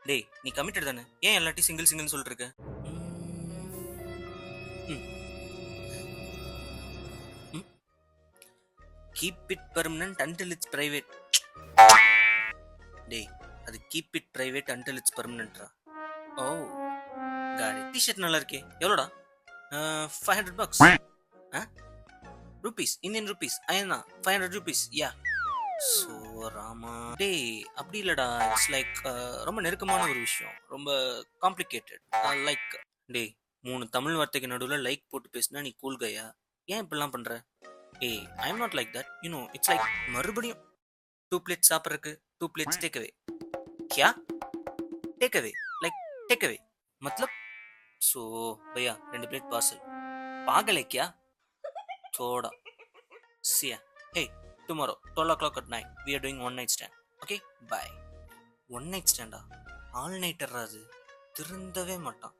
டேய் நீ கமிட்டட் தானே? ஏன் எல்லாத்தையும் சிங்கிள் சிங்கிள்னு சொல்லிட்டு இருக்க? ம், ம். Keep it permanent until it's private. டேய் அது keep it private until it's பெர்மனன்ட்ரா. ஓ காடி டி-ஷர்ட் நல்லா இருக்கே. எவ்வளோடா? 500 bucks. ஆ ரூபீஸ், இந்தியன் ரூபீஸ். ஐயனா 500 ரூபீஸ். யா. ஸோ ராமா டேய் அப்படி இல்லடா. இட்ஸ் லைக் ரொம்ப நெருக்கமான ஒரு விஷயம். ரொம்ப காம்ப்ளிகேட்டட். லைக் டேய் 3 தமிழ் வார்த்தைக்கு நடுவில் லைக் போட்டு பேசினா நீ கூல் கையா? ஏன் இப்படிலாம் பண்ற? ஏய் I am not like that. It's like மறுபடியும் 2 பிளேட்ஸ் சாப்பிட்றதுக்கு 2 பிளேட்ஸ் டேக் அவே. क्या take away like take away मतलब सो भैया 2 प्लेट पार्सल पागल है क्या थोड़ा Siya hey tomorrow 12 o'clock at night we are doing one night stand okay bye one night stand all nighter அது திருந்தவே மாட்டான்